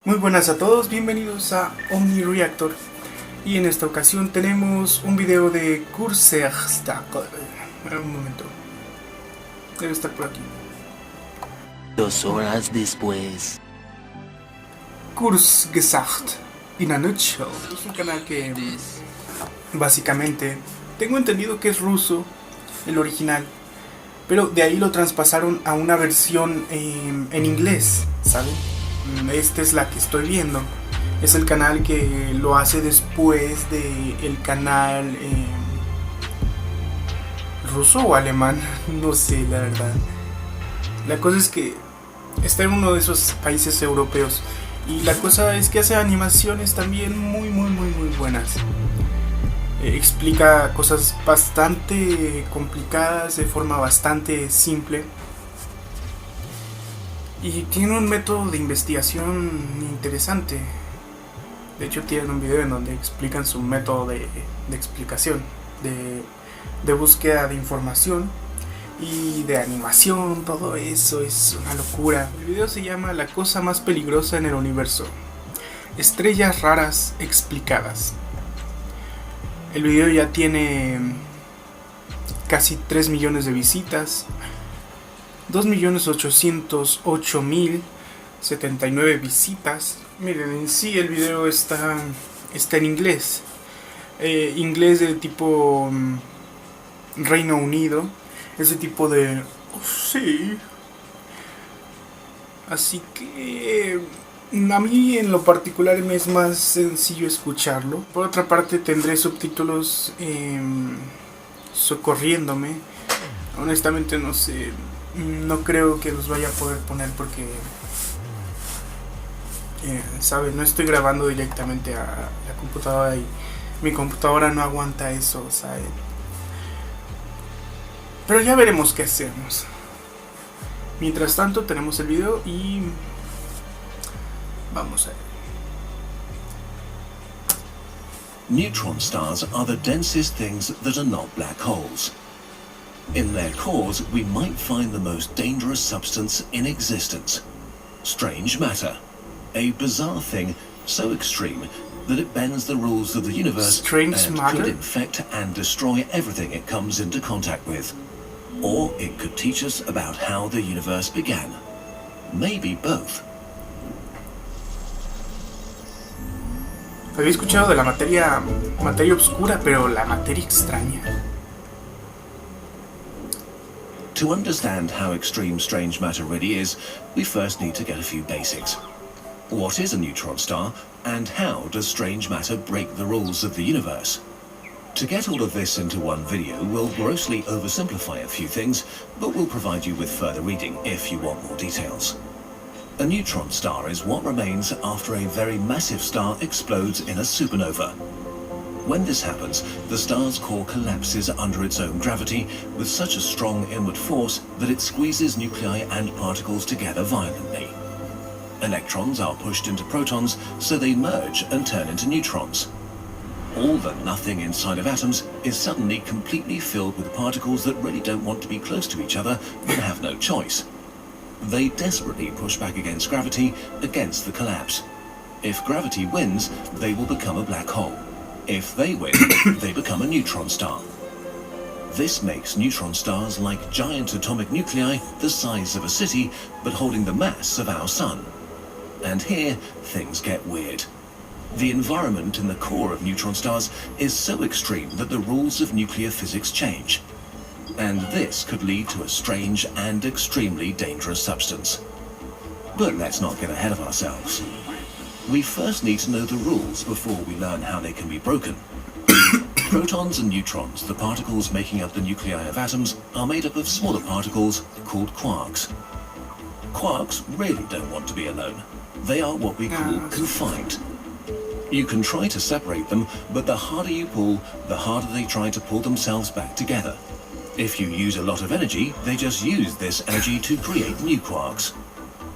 Muy buenas a todos, bienvenidos a Reactor. Y en esta ocasión tenemos un video de un momento. Debe estar por aquí. 2 horas después. Kurzgesagt in a nutshell. Es un canal que básicamente tengo entendido que es ruso, el original, pero de ahí lo traspasaron a una versión en inglés, ¿saben? Esta es la que estoy viendo. Es el canal que lo hace después del canal ruso o alemán, no sé la verdad. La cosa es que está en uno de esos países europeos y la cosa es que hace animaciones también muy buenas. Explica cosas bastante complicadas de forma bastante simple. Y tiene un método de investigación interesante. De hecho tienen un video en donde explican su método de explicación, de búsqueda de información y de animación. Todo eso es una locura. El video se llama La cosa más peligrosa en el universo. Estrellas raras explicadas. El video ya tiene casi 3 millones de visitas. 2.808.079 visitas. Miren, en sí el video está en inglés. Inglés de tipo Reino Unido. Ese tipo de... sí. Así que a mí en lo particular me es más sencillo escucharlo. Por otra parte tendré subtítulos socorriéndome. Honestamente no sé. No creo que los vaya a poder poner porque, ¿sabes? No estoy grabando directamente a la computadora y mi computadora no aguanta eso, ¿sabes? Pero ya veremos qué hacemos. Mientras tanto tenemos el video y vamos a ver. Neutron stars are the densest things that are not black holes. In their cores, we might find the most dangerous substance in existence. Strange matter. A bizarre thing so extreme that it bends the rules of the universe and could infect and destroy everything it comes into contact with. Or it could teach us about how the universe began. Maybe both. Había escuchado de la materia oscura, pero la materia extraña. To understand how extreme strange matter really is, we first need to get a few basics. What is a neutron star, and how does strange matter break the rules of the universe? To get all of this into one video, we'll grossly oversimplify a few things, but we'll provide you with further reading if you want more details. A neutron star is what remains after a very massive star explodes in a supernova. When this happens, the star's core collapses under its own gravity with such a strong inward force that it squeezes nuclei and particles together violently. Electrons are pushed into protons, so they merge and turn into neutrons. All the nothing inside of atoms is suddenly completely filled with particles that really don't want to be close to each other and have no choice. They desperately push back against gravity, against the collapse. If gravity wins, they will become a black hole. If they win, they become a neutron star. This makes neutron stars like giant atomic nuclei the size of a city, but holding the mass of our sun. And here, things get weird. The environment in the core of neutron stars is so extreme that the rules of nuclear physics change. And this could lead to a strange and extremely dangerous substance. But let's not get ahead of ourselves. We first need to know the rules before we learn how they can be broken. Protons and neutrons, the particles making up the nuclei of atoms, are made up of smaller particles called quarks. Quarks really don't want to be alone. They are what we call confined. You can try to separate them, but the harder you pull, the harder they try to pull themselves back together. If you use a lot of energy, they just use this energy to create new quarks.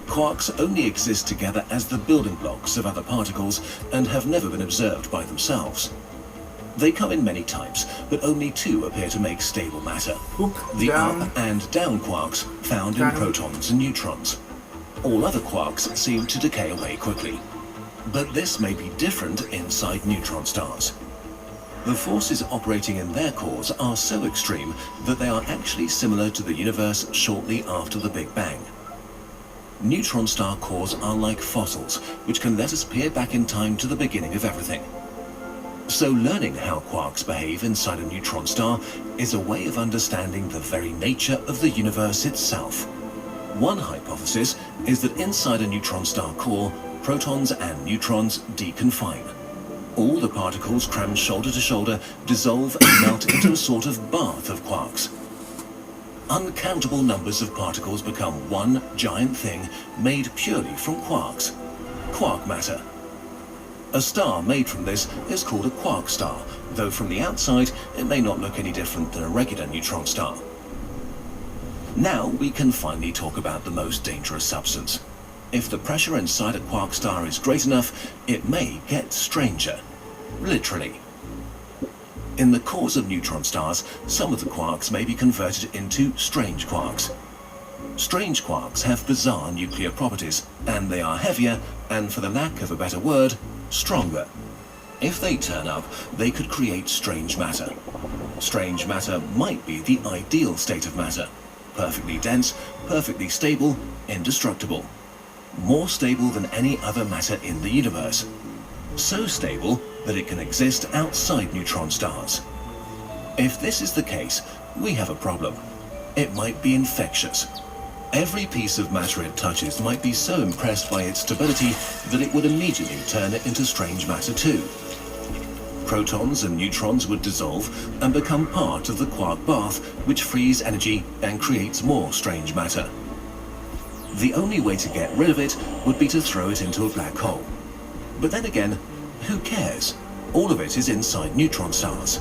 Quarks only exist together as the building blocks of other particles and have never been observed by themselves. They come in many types, but only two appear to make stable matter. The up and down quarks found in protons and neutrons. All other quarks seem to decay away quickly. But this may be different inside neutron stars. The forces operating in their cores are so extreme that they are actually similar to the universe shortly after the Big Bang. Neutron star cores are like fossils, which can let us peer back in time to the beginning of everything. So learning how quarks behave inside a neutron star is a way of understanding the very nature of the universe itself. One hypothesis is that inside a neutron star core, protons and neutrons deconfine. All the particles crammed shoulder to shoulder dissolve and melt into a sort of bath of quarks. Uncountable numbers of particles become one giant thing made purely from quarks. Quark matter. A star made from this is called a quark star, though from the outside it may not look any different than a regular neutron star. Now we can finally talk about the most dangerous substance. If the pressure inside a quark star is great enough, it may get stranger. Literally. In the cores of neutron stars, some of the quarks may be converted into strange quarks. Strange quarks have bizarre nuclear properties, and they are heavier, and for the lack of a better word, stronger. If they turn up, they could create strange matter. Strange matter might be the ideal state of matter. Perfectly dense, perfectly stable, indestructible. More stable than any other matter in the universe. So stable that it can exist outside neutron stars. If this is the case, we have a problem. It might be infectious. Every piece of matter it touches might be so impressed by its stability that it would immediately turn it into strange matter too. Protons and neutrons would dissolve and become part of the quark bath, which frees energy and creates more strange matter. The only way to get rid of it would be to throw it into a black hole. But then again, who cares? All of it is inside neutron stars.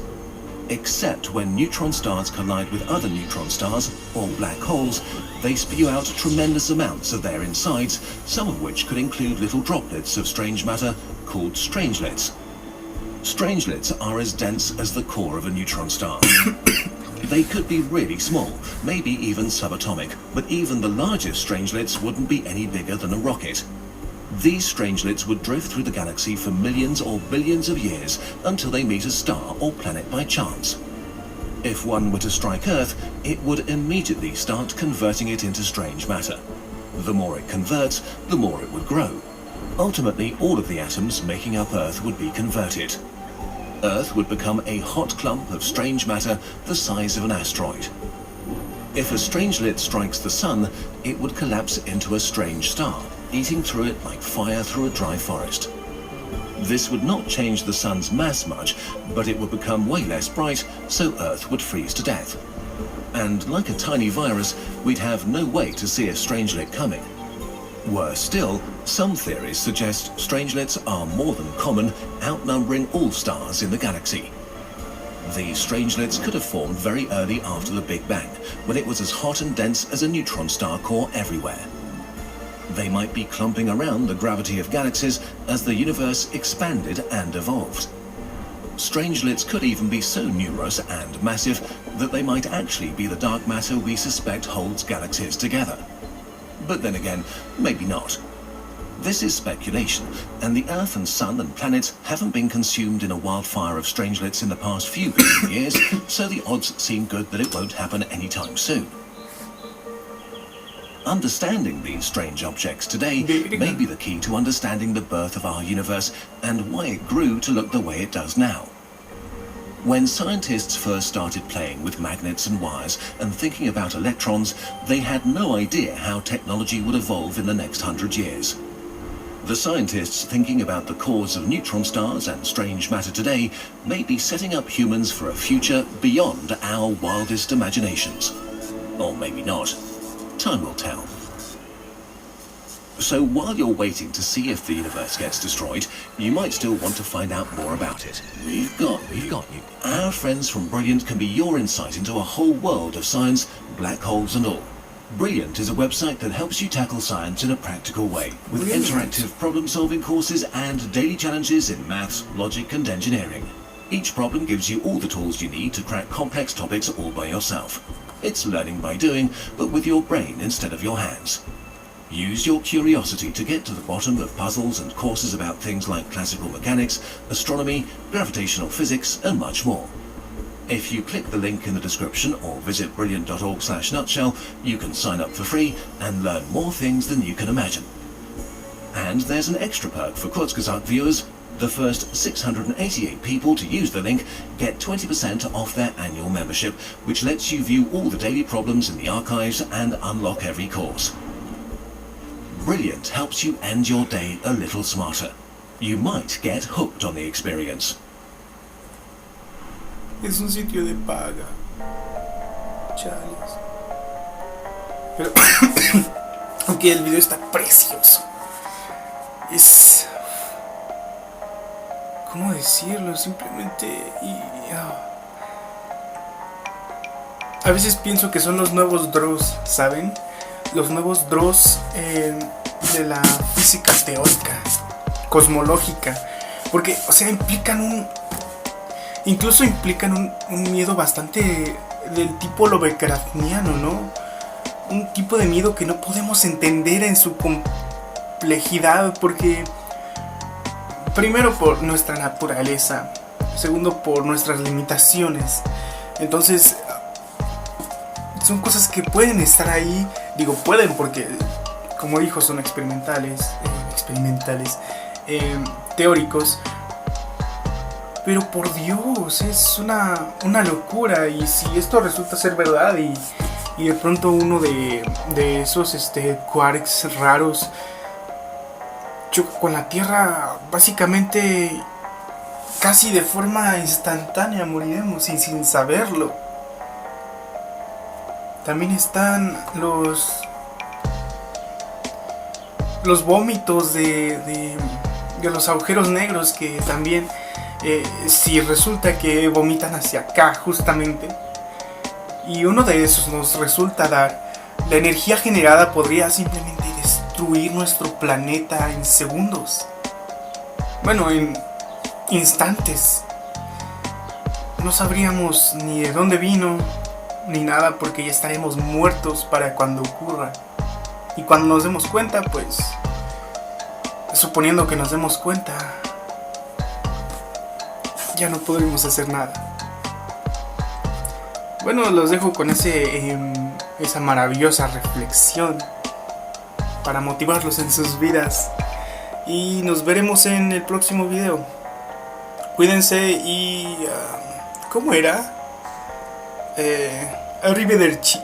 Except when neutron stars collide with other neutron stars, or black holes, they spew out tremendous amounts of their insides, some of which could include little droplets of strange matter called strangelets. Strangelets are as dense as the core of a neutron star. They could be really small, maybe even subatomic, but even the largest strangelets wouldn't be any bigger than a rocket. These strangelets would drift through the galaxy for millions or billions of years until they meet a star or planet by chance. If one were to strike Earth, it would immediately start converting it into strange matter. The more it converts, the more it would grow. Ultimately, all of the atoms making up Earth would be converted. Earth would become a hot clump of strange matter the size of an asteroid. If a strangelet strikes the Sun, it would collapse into a strange star, eating through it like fire through a dry forest. This would not change the Sun's mass much, but it would become way less bright, so Earth would freeze to death. And like a tiny virus, we'd have no way to see a strangelet coming. Worse still, some theories suggest strangelets are more than common, outnumbering all stars in the galaxy. These strangelets could have formed very early after the Big Bang, when it was as hot and dense as a neutron star core everywhere. They might be clumping around the gravity of galaxies as the universe expanded and evolved. Strangelets could even be so numerous and massive that they might actually be the dark matter we suspect holds galaxies together. But then again, maybe not. This is speculation, and the Earth and Sun and planets haven't been consumed in a wildfire of strangelets in the past few billion years, so the odds seem good that it won't happen anytime soon. Understanding these strange objects today may be the key to understanding the birth of our universe and why it grew to look the way it does now. When scientists first started playing with magnets and wires and thinking about electrons, they had no idea how technology would evolve in the next 100 years. The scientists thinking about the cores of neutron stars and strange matter today may be setting up humans for a future beyond our wildest imaginations. Or maybe not. Time will tell. So while you're waiting to see if the universe gets destroyed, you might still want to find out more about it. We've got you. Our friends from Brilliant can be your insight into a whole world of science, black holes and all. Brilliant is a website that helps you tackle science in a practical way, with interactive problem-solving courses and daily challenges in maths, logic and engineering. Each problem gives you all the tools you need to crack complex topics all by yourself. It's learning by doing, but with your brain instead of your hands. Use your curiosity to get to the bottom of puzzles and courses about things like classical mechanics, astronomy, gravitational physics, and much more. If you click the link in the description or visit brilliant.org/nutshell, you can sign up for free and learn more things than you can imagine. And there's an extra perk for Kurzgesagt viewers. The first 688 people to use the link get 20% off their annual membership, which lets you view all the daily problems in the archives and unlock every course. Brilliant helps you end your day a little smarter. You might get hooked on the experience. Es un sitio de paga. Chales. Pero aunque el video está precioso. Es... ¿cómo decirlo? Simplemente... A veces pienso que son los nuevos Dross, ¿saben? Los nuevos Dross de la física teórica, cosmológica. Porque, o sea, incluso implican un miedo bastante del tipo lovecraftiano, ¿no? Un tipo de miedo que no podemos entender en su complejidad, porque primero por nuestra naturaleza, segundo por nuestras limitaciones. Entonces son cosas que pueden estar ahí, digo pueden porque como dijo son experimentales, teóricos. Pero por Dios, es una locura. Y si esto resulta ser verdad y de pronto uno de esos quarks raros choca con la Tierra, básicamente casi de forma instantánea moriremos sin saberlo. También están los vómitos de los agujeros negros, que también si resulta que vomitan hacia acá justamente y uno de esos nos resulta dar, la energía generada podría simplemente destruir nuestro planeta en segundos, bueno, en instantes. No sabríamos ni de dónde vino ni nada, porque ya estaremos muertos para cuando ocurra. Y cuando nos demos cuenta, pues suponiendo que nos demos cuenta, ya no podremos hacer nada. Bueno, los dejo con esa maravillosa reflexión para motivarlos en sus vidas. Y nos veremos en el próximo video. Cuídense y... ¿cómo era? Arrivederci.